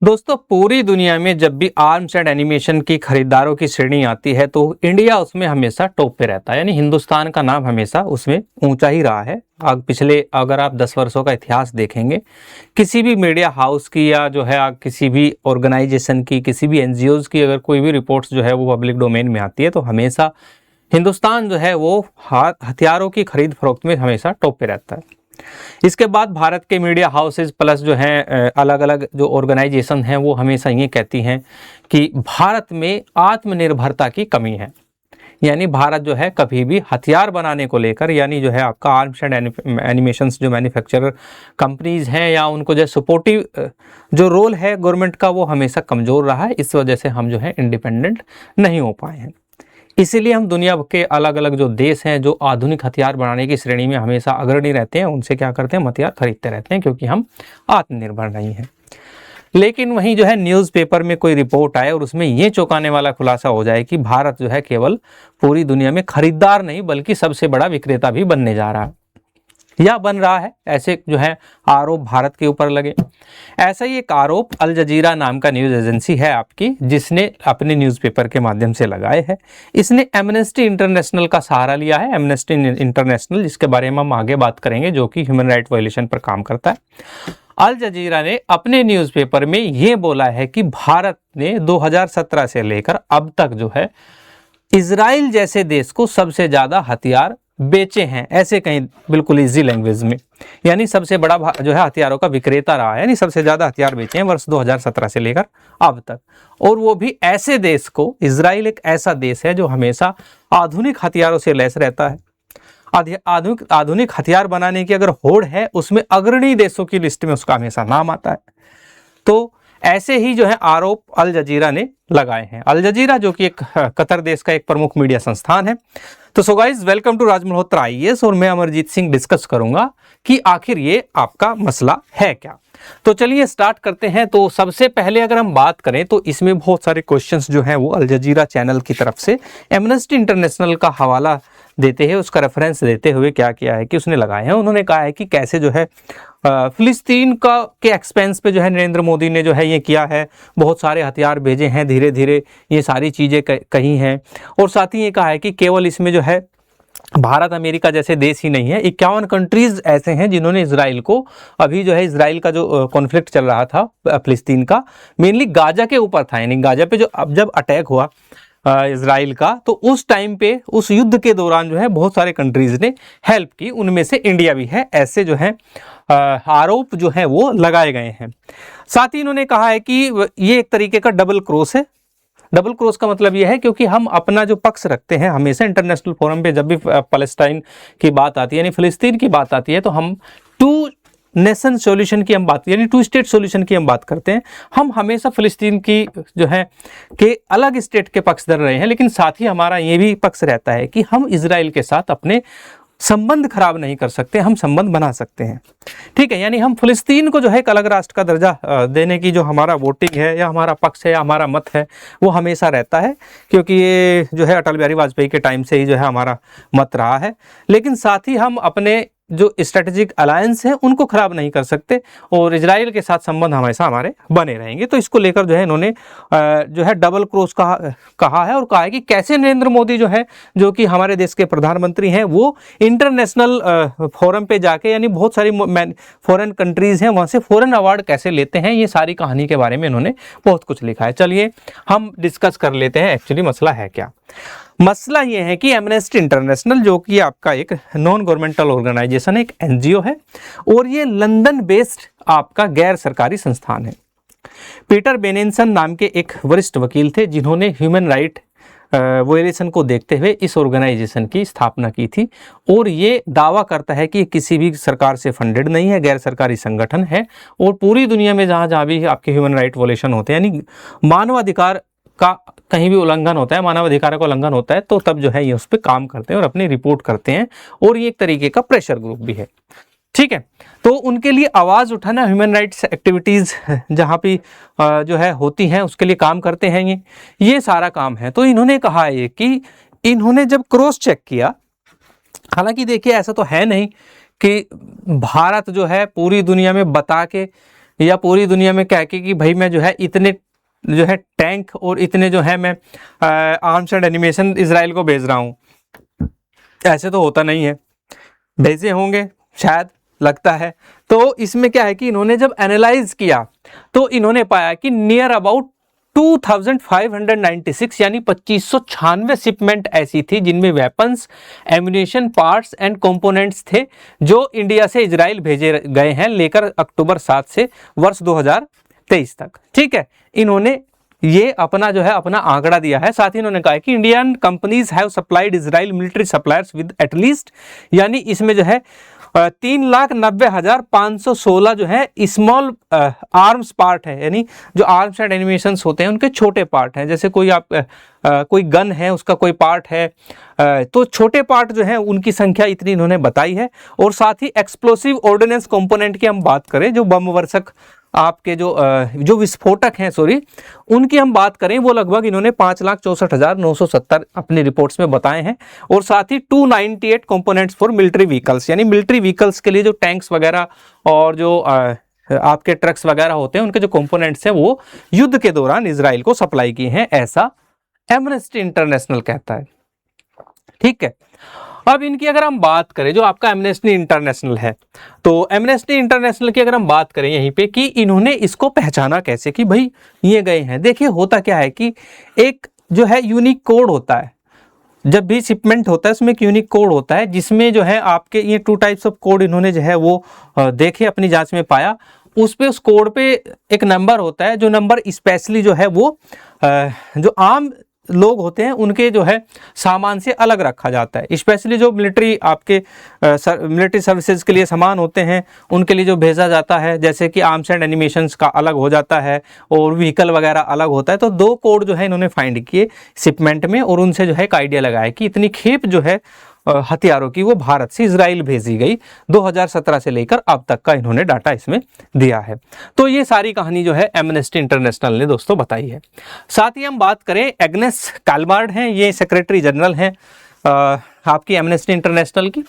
दोस्तों, पूरी दुनिया में जब भी आर्म्स एंड एनिमेशन की खरीदारों की श्रेणी आती है तो इंडिया उसमें हमेशा टॉप पे रहता है। यानी हिंदुस्तान का नाम हमेशा उसमें ऊंचा ही रहा है। पिछले अगर आप 10 वर्षों का इतिहास देखेंगे, किसी भी मीडिया हाउस की या जो है किसी भी ऑर्गेनाइजेशन की, किसी भी एनजीओज की अगर कोई भी रिपोर्ट्स जो है वो पब्लिक डोमेन में आती है तो हमेशा हिंदुस्तान जो है वो हथियारों की खरीद फरोख्त में हमेशा टॉप पे रहता है। इसके बाद भारत के मीडिया हाउसेज प्लस जो हैं अलग अलग जो ऑर्गेनाइजेशन हैं वो हमेशा ये कहती हैं कि भारत में आत्मनिर्भरता की कमी है। यानी भारत जो है कभी भी हथियार बनाने को लेकर, यानी जो है आपका आर्म्स एंड एनिमेशंस जो मैन्युफैक्चरर कंपनीज हैं या उनको जो सपोर्टिव जो रोल है गवर्नमेंट का वो हमेशा कमज़ोर रहा है। इस वजह से हम जो है इंडिपेंडेंट नहीं हो पाए हैं। इसीलिए हम दुनिया के अलग अलग जो देश हैं जो आधुनिक हथियार बनाने की श्रेणी में हमेशा अग्रणी रहते हैं, उनसे क्या करते हैं, हथियार खरीदते रहते हैं, क्योंकि हम आत्मनिर्भर नहीं हैं। लेकिन वहीं जो है न्यूज़पेपर में कोई रिपोर्ट आए और उसमें ये चौंकाने वाला खुलासा हो जाए कि भारत जो है केवल पूरी दुनिया में खरीदार नहीं बल्कि सबसे बड़ा विक्रेता भी बनने जा रहा है या बन रहा है, ऐसे जो है आरोप भारत के ऊपर लगे। ऐसा ही एक आरोप अल जजीरा नाम का न्यूज़ एजेंसी है आपकी, जिसने अपने न्यूज़पेपर के माध्यम से लगाए हैं। इसने एमनेस्टी इंटरनेशनल का सहारा लिया है। एमनेस्टी इंटरनेशनल, जिसके बारे में हम आगे बात करेंगे, जो कि ह्यूमन राइट वायलेशन पर काम करता है। अल जजीरा ने अपने न्यूज़पेपर में ये बोला है कि भारत ने 2017 से लेकर अब तक जो है इजराइल जैसे देश को सबसे ज़्यादा हथियार बेचे हैं। ऐसे कहीं बिल्कुल इजी लैंग्वेज में, यानी सबसे बड़ा जो है हथियारों का विक्रेता रहा है, यानी सबसे ज़्यादा हथियार बेचे हैं वर्ष 2017 से लेकर अब तक। और वो भी ऐसे देश को, इजराइल एक ऐसा देश है जो हमेशा आधुनिक हथियारों से लैस रहता है। आधुनिक हथियार बनाने की अगर होड़ है, उसमें अग्रणी देशों की लिस्ट में उसका हमेशा नाम आता है। तो ऐसे ही जो है आरोप अल जजीरा ने लगाए हैं। अल जजीरा जो कि एक कतर देश का एक प्रमुख मीडिया संस्थान है। तो so guys, welcome to Raj Malhotra IAS, और मैं अमरजीत सिंह डिस्कस करूंगा कि आखिर ये आपका मसला है क्या। तो चलिए स्टार्ट करते हैं। तो सबसे पहले अगर हम बात करें तो इसमें बहुत सारे क्वेश्चंस जो हैं वो अल जजीरा चैनल की तरफ से एमनेस्टी इंटरनेशनल का हवाला देते हैं, उसका रेफरेंस देते हुए क्या किया है कि उसने लगाए हैं। उन्होंने कहा है कि कैसे जो है फिलिस्तीन का के एक्सपेंस पे जो है नरेंद्र मोदी ने जो है ये किया है, बहुत सारे हथियार भेजे हैं, धीरे धीरे ये सारी चीज़ें कही हैं। और साथ ही ये कहा है कि केवल इसमें जो है भारत अमेरिका जैसे देश ही नहीं है, 51 कंट्रीज ऐसे हैं जिन्होंने इजराइल को, अभी जो है इजराइल का जो कॉन्फ्लिक्ट चल रहा था फिलिस्तीन का, मेनली गाजा के ऊपर था। यानी गाजा पे जो अब जब अटैक हुआ इजराइल का, तो उस टाइम पे उस युद्ध के दौरान जो है बहुत सारे कंट्रीज ने हेल्प की, उनमें से इंडिया भी है। ऐसे जो है आरोप जो है वो लगाए गए हैं। साथ ही इन्होंने कहा है कि ये एक तरीके का डबल क्रॉस है। डबल क्रॉस का मतलब यह है क्योंकि हम अपना जो पक्ष रखते हैं हमेशा इंटरनेशनल फोरम पे, जब भी पैलेस्टाइन की बात आती है यानी फिलिस्तीन की बात आती है, तो हम टू नेशन सॉल्यूशन की हम बात, यानी टू स्टेट सॉल्यूशन की हम बात करते हैं। हम हमेशा फिलिस्तीन की जो है कि अलग स्टेट के पक्षधर रहे हैं, लेकिन साथ ही हमारा ये भी पक्ष रहता है कि हम इजराइल के साथ अपने संबंध खराब नहीं कर सकते, हम संबंध बना सकते हैं। ठीक है, यानी हम फिलिस्तीन को जो है एक अलग राष्ट्र का दर्जा देने की जो हमारा वोटिंग है या हमारा पक्ष है या हमारा मत है वो हमेशा रहता है, क्योंकि ये जो है अटल बिहारी वाजपेयी के टाइम से ही जो है हमारा मत रहा है। लेकिन साथ ही हम अपने जो स्ट्रेटेजिक अलायंस है उनको खराब नहीं कर सकते और इजराइल के साथ संबंध हमेशा हमारे बने रहेंगे। तो इसको लेकर जो है इन्होंने जो है डबल क्रॉस कहा है और कहा है कि कैसे नरेंद्र मोदी जो है, जो कि हमारे देश के प्रधानमंत्री हैं, वो इंटरनेशनल फोरम पे जाके, यानी बहुत सारी फॉरेन कंट्रीज हैं वहाँ से फॉरेन अवार्ड कैसे लेते हैं, ये सारी कहानी के बारे में इन्होंने बहुत कुछ लिखा है। चलिए हम डिस्कस कर लेते हैं एक्चुअली मसला है क्या। मसला ये है कि एमनेस्टी इंटरनेशनल, जो कि आपका एक नॉन गवर्नमेंटल ऑर्गेनाइजेशन है, एक एनजीओ है, और ये लंदन बेस्ड आपका गैर सरकारी संस्थान है। पीटर बेनेंसन नाम के एक वरिष्ठ वकील थे जिन्होंने ह्यूमन राइट वायलेशन को देखते हुए इस ऑर्गेनाइजेशन की स्थापना की थी, और ये दावा करता है कि ये किसी भी सरकार से फंडेड नहीं है, गैर सरकारी संगठन है, और पूरी दुनिया में जहाँ जहाँ भी आपके ह्यूमन राइट वायलेशन होते हैं, यानी मानवाधिकार का कहीं भी उल्लंघन होता है, मानवाधिकार का उल्लंघन होता है, तो तब जो है ये उस पर काम करते हैं और अपनी रिपोर्ट करते हैं, और ये एक तरीके का प्रेशर ग्रुप भी है। ठीक है, तो उनके लिए आवाज़ उठाना, ह्यूमन राइट्स एक्टिविटीज़ जहाँ पे जो है होती हैं उसके लिए काम करते हैं ये सारा काम है। तो इन्होंने कहा है कि इन्होंने जब क्रॉस चेक किया, हालांकि देखिए ऐसा तो है नहीं कि भारत जो है पूरी दुनिया में बता के या पूरी दुनिया में कह के कि भाई मैं जो है इतने जो है टैंक और इतने जो है मैं आर्म्स एंड एनिमेशन इजराइल को भेज रहा हूँ, ऐसे तो होता नहीं है। भेजे होंगे शायद, लगता है। तो इसमें क्या है कि इन्होंने जब एनालाइज किया तो इन्होंने पाया कि नियर अबाउट 2596 यानी 2596 शिपमेंट ऐसी थी जिनमें weapons, ammunition, parts and components थे जो इंडिया से इजराइल भेजे गए हैं लेकर अक्टूबर 7 से वर्ष 2023 तक। ठीक है, इन्होंने ये अपना जो है अपना आंकड़ा दिया है। साथ ही इन्होंने कहा है कि Indian companies have supplied Israel military suppliers with at least, यानी इसमें जो है 3,90,516 जो है स्मॉल आर्म्स पार्ट है, यानी जो आर्म्स एंड एनिमेशंस होते हैं उनके छोटे पार्ट हैं। जैसे कोई आप कोई गन है उसका कोई पार्ट है, तो छोटे पार्ट जो है उनकी संख्या इतनी इन्होंने बताई है। और साथ ही एक्सप्लोसिव ऑर्डिनेंस कंपोनेंट की हम बात करें, जो बम वर्षक आपके जो विस्फोटक हैं उनकी हम बात करें, वो लगभग इन्होंने 5,64,970 अपनी रिपोर्ट्स में बताए हैं। और साथ ही 298 कंपोनेंट्स फॉर मिलिट्री व्हीकल्स, यानी मिलिट्री व्हीकल्स के लिए जो टैंक्स वगैरह और जो आपके ट्रक्स वगैरह होते हैं उनके जो कंपोनेंट्स हैं वो युद्ध के दौरान इजराइल को सप्लाई किए हैं, ऐसा एमनेस्टी इंटरनेशनल कहता है। ठीक है, अब इनकी अगर हम बात करें, जो आपका एमनेस्टी इंटरनेशनल है, तो एमनेस्टी इंटरनेशनल की अगर हम बात करें यहीं पे कि इन्होंने इसको पहचाना कैसे कि भाई ये गए हैं। देखिए होता क्या है कि एक जो है यूनिक कोड होता है, जब भी शिपमेंट होता है उसमें एक यूनिक कोड होता है जिसमें जो है आपके ये 2 टाइप्स ऑफ कोड इन्होंने जो है वो देखे, अपनी जांच में पाया। उस कोड पे एक नंबर होता है, जो नंबर स्पेशली जो है वो जो आम लोग होते हैं उनके जो है सामान से अलग रखा जाता है। स्पेशली जो मिलिट्री आपके मिलिट्री सर्विसेज के लिए सामान होते हैं उनके लिए जो भेजा जाता है, जैसे कि आर्म्स एंड एनिमेशंस का अलग हो जाता है और व्हीकल वगैरह अलग होता है। तो 2 कोड जो है इन्होंने फाइंड किए शिपमेंट में, और उनसे जो है एक आइडिया लगाया कि इतनी खेप जो है हथियारों की वो भारत से इजराइल भेजी गई 2017 से लेकर अब तक का इन्होंने डाटा इसमें दिया है। तो ये सारी कहानी जो है एमनेस्टी इंटरनेशनल ने दोस्तों बताई है। साथ ही हम बात करें, एग्नेस कालमार्ड हैं, ये सेक्रेटरी जनरल हैं आपकी एमनेस्टी इंटरनेशनल की।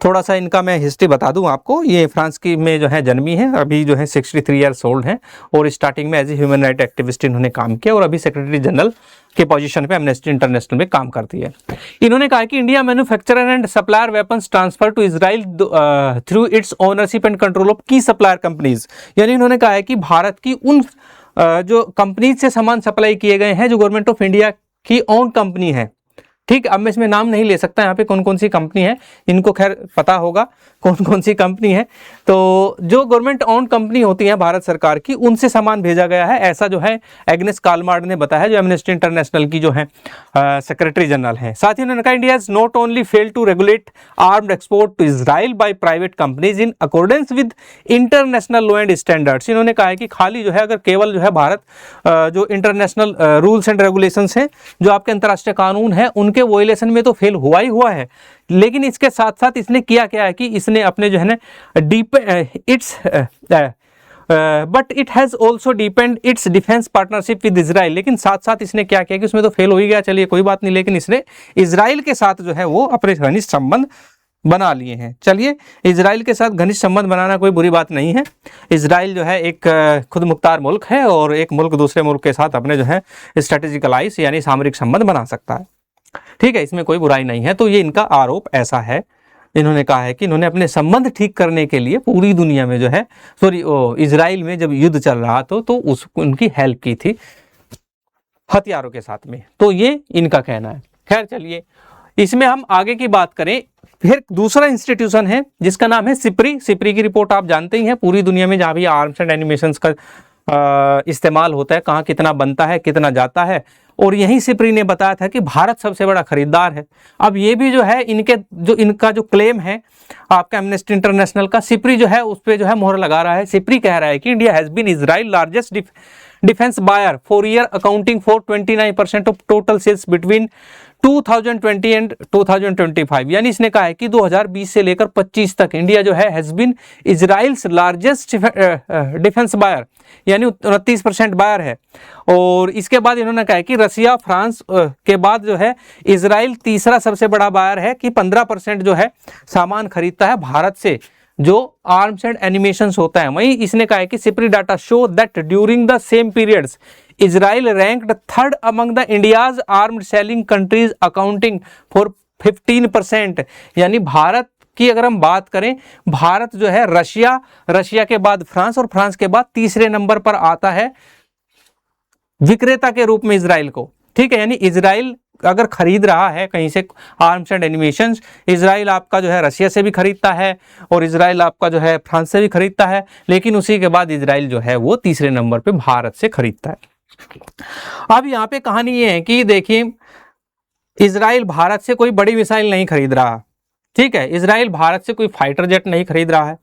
थोड़ा सा इनका मैं हिस्ट्री बता दूं आपको। ये फ्रांस की में जो है जन्मी है, अभी जो है 63 ईयर्स ओल्ड हैं और स्टार्टिंग में as a human right activist इन्होंने काम किया और अभी सेक्रेटरी जनरल के पोजीशन पे एमनेस्टी इंटरनेशनल में काम करती है। इन्होंने कहा कि India manufacturer and supplier weapons transfer to Israel through its ownership and control of key supplier companies, यानी इन्होंने कहा है कि भारत की उन जो कंपनीज से सामान सप्लाई किए गए हैं जो गवर्नमेंट ऑफ इंडिया की ओन कंपनी है। ठीक, अब मैं इसमें नाम नहीं ले सकता यहाँ पे कौन कौन सी कंपनी है, इनको खैर पता होगा कौन कौन सी कंपनी है। तो जो गवर्नमेंट ओन कंपनी होती है भारत सरकार की, उनसे सामान भेजा गया है, ऐसा जो है एग्नेस कालमार्ड ने बताया, जो एमनेस्टी इंटरनेशनल की जो है सेक्रेटरी जनरल है। साथ ही उन्होंने कहा India has not only failed to regulate armed export to Israel by private companies in accordance with international law and standards. इन्होंने कहा है कि खाली जो है अगर केवल जो है भारत जो इंटरनेशनल रूल्स एंड रेगुलेशंस हैं, जो आपके अंतर्राष्ट्रीय कानून है, उनके वोलेशन में तो फेल हुआ ही हुआ है, लेकिन इसके साथ साथ इसने किया क्या है कि इसने अपने जो है ना but it has also depend it's defence partnership with Israel. लेकिन साथ साथ इसने क्या किया कि उसमें तो फेल हो ही गया, चलिए कोई बात नहीं, लेकिन इसने इजराइल के साथ जो है वो अपने घनिष्ठ संबंध बना लिए हैं। चलिए, इजराइल के साथ घनिष्ठ संबंध बनाना कोई बुरी बात नहीं है। इजराइल जो है एक खुद मुख्तार मुल्क है और एक मुल्क दूसरे मुल्क के साथ अपने जो है स्ट्रेटेजिक अलाइंस यानी सामरिक संबंध बना सकता है। ठीक है, इसमें कोई बुराई नहीं है। तो ये इनका आरोप ऐसा है, इन्होंने कहा है कि इन्होंने अपने संबंध ठीक करने के लिए पूरी दुनिया में जो है इजराइल में जब युद्ध चल रहा तो उनकी हेल्प की थी हथियारों के साथ में। तो ये इनका कहना है। खैर चलिए, इसमें हम आगे की बात करें। फिर दूसरा इंस्टीट्यूशन है जिसका नाम है सिप्री। सिप्री की रिपोर्ट आप जानते ही हैं, पूरी दुनिया में जहाँ भी आर्म्स एंड एनिमेशंस का इस्तेमाल होता है, कहाँ कितना बनता है, कितना जाता है, और यही सिप्री ने बताया था कि भारत सबसे बड़ा खरीदार है। अब ये भी जो है इनका जो क्लेम है आपका एमनेस्टी इंटरनेशनल का, सिप्री जो है उस पर जो है मोहर लगा रहा है। सिप्री कह रहा है कि India has been Israel largest defence buyer for year accounting for 29% of total sales between 2020 and 2025। यानी इसने कहा है कि 2020 से लेकर 25 तक इंडिया जो है has been Israel's largest defence buyer, यानी 29% बायर है। और इसके बाद इन्होंने कहा है कि रसिया फ्रांस के बाद जो है इजराइल तीसरा सबसे बड़ा बायर है, कि 15% जो है सामान खरीदता है भारत से जो आर्म्स एंड एनिमेशंस होता है। वहीं इसने कहा है कि Sipri data show that during the same periods Israel ranked third among the India's armed selling countries accounting for 15%। यानी भारत की अगर हम बात करें, भारत जो है रशिया के बाद फ्रांस और फ्रांस के बाद तीसरे नंबर पर आता है विक्रेता के रूप में इजराइल को। ठीक है, यानी इजराइल अगर खरीद रहा है कहीं से आर्म्स एंड एनिमेशंस, इजराइल आपका जो है रशिया से भी खरीदता है और इजराइल आपका जो है फ्रांस से भी खरीदता है, लेकिन उसी के बाद इजराइल जो है वो तीसरे नंबर पे भारत से खरीदता है। अब यहाँ पे कहानी ये है कि देखिए, इजराइल भारत से कोई बड़ी मिसाइल नहीं खरीद रहा। ठीक है, इजराइल भारत से कोई फाइटर जेट नहीं खरीद रहा है,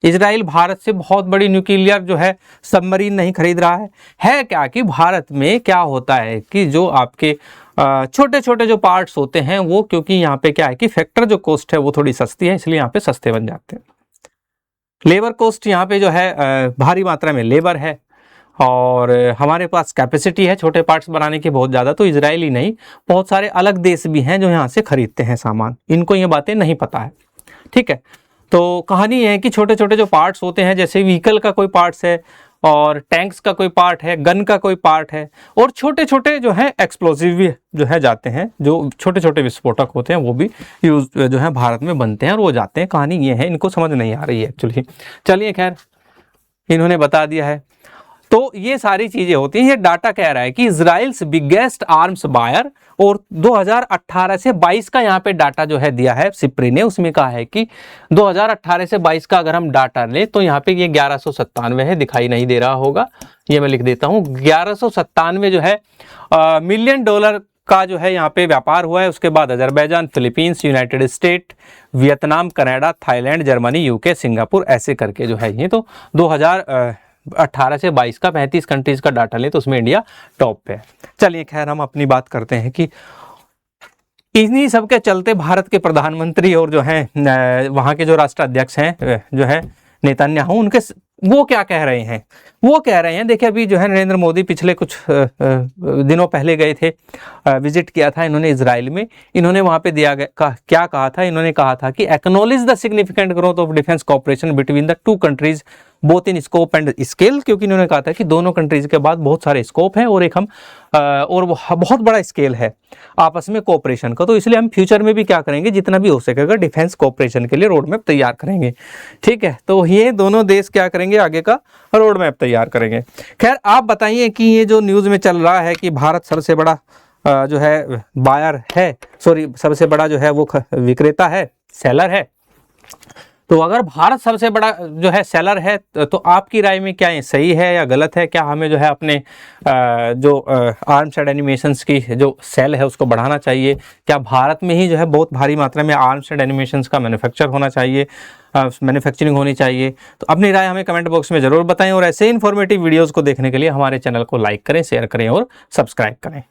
इजराइल भारत से बहुत बड़ी न्यूक्लियर जो है सबमरीन नहीं खरीद रहा है क्या कि भारत में क्या होता है कि जो आपके छोटे छोटे जो पार्ट्स होते हैं वो, क्योंकि यहाँ पे क्या है कि फैक्टर जो कॉस्ट है वो थोड़ी सस्ती है, इसलिए यहाँ पे सस्ते बन जाते हैं। लेबर कॉस्ट यहाँ पे जो है भारी मात्रा में लेबर है और हमारे पास कैपेसिटी है छोटे पार्ट्स बनाने की बहुत ज़्यादा, तो इजराइल ही नहीं बहुत सारे अलग देश भी हैं जो यहाँ से खरीदते हैं सामान, इनको ये बातें नहीं पता है। ठीक है, तो कहानी ये है कि छोटे छोटे जो पार्ट्स होते हैं, जैसे व्हीकल का कोई पार्ट्स है और टैंक्स का कोई पार्ट है, गन का कोई पार्ट है, और छोटे छोटे जो है एक्सप्लोसिव भी जो है जाते हैं, जो छोटे छोटे विस्फोटक होते हैं वो भी यूज जो है भारत में बनते हैं और वो जाते हैं। कहानी ये है, इनको समझ नहीं आ रही है एक्चुअली। चलिए खैर, इन्होंने बता दिया है। तो ये सारी चीजें होती हैं। ये डाटा कह रहा है कि इजराइल्स बिगेस्ट आर्म्स बायर, और 2018 से 22 का यहाँ पे डाटा जो है दिया है सिप्री ने, उसमें कहा है कि 2018 से 22 का अगर हम डाटा लें तो यहाँ पे ये 1197 है, दिखाई नहीं दे रहा होगा, ये मैं लिख देता हूँ। 1197 जो है मिलियन डॉलर का जो है यहाँ पे व्यापार हुआ है। उसके बाद Azerbaijan, Philippines, United state, Vietnam, Canada, Thailand, Germany, UK, Singapore, ऐसे करके जो है ये। तो 2018 से 22 का 35 कंट्रीज का डाटा लें तो उसमें इंडिया टॉप पे है। चलिए खैर, हम अपनी बात करते हैं कि इन्हीं सब के चलते भारत के प्रधानमंत्री और जो हैं वहाँ के जो राष्ट्राध्यक्ष हैं जो है नेतन्याहू, उनके वो क्या कह रहे हैं, वो कह रहे हैं, देखिए अभी जो है नरेंद्र मोदी पिछले कुछ दिनों पहले गए थे, विजिट किया था इन्होंने इजराइल में। इन्होंने वहाँ पे क्या कहा था, इन्होंने कहा था कि acknowledge the significant growth of defence cooperation between the two countries both in scope and scale, क्योंकि इन्होंने कहा था कि दोनों कंट्रीज के बाद बहुत सारे स्कोप हैं और एक हम और बहुत बड़ा स्केल है आपस में कोऑपरेशन का, तो इसलिए हम फ्यूचर में भी क्या करेंगे, जितना भी हो सकेगा डिफेंस कोऑपरेशन के लिए रोड मैप तैयार करेंगे। ठीक है, तो ये दोनों देश क्या करेंगे, आगे का रोड मैप तैयार करेंगे। खैर, आप बताइए कि ये जो न्यूज़ में चल रहा है कि भारत सबसे बड़ा जो है बायर है, सबसे बड़ा जो है वो विक्रेता है, सेलर है, तो अगर भारत सबसे बड़ा जो है सेलर है तो आपकी राय में क्या ये सही है या गलत है? क्या हमें जो है अपने जो आर्म्स एंड एनिमेशंस की जो सेल है उसको बढ़ाना चाहिए? क्या भारत में ही जो है बहुत भारी मात्रा में आर्म्स एंड एनिमेशंस का मैन्युफैक्चर होना चाहिए, मैन्युफैक्चरिंग होनी चाहिए? तो अपनी राय हमें कमेंट बॉक्स में ज़रूर बताएं और ऐसे इन्फॉर्मेटिव वीडियोज़ को देखने के लिए हमारे चैनल को लाइक करें, शेयर करें और सब्सक्राइब करें।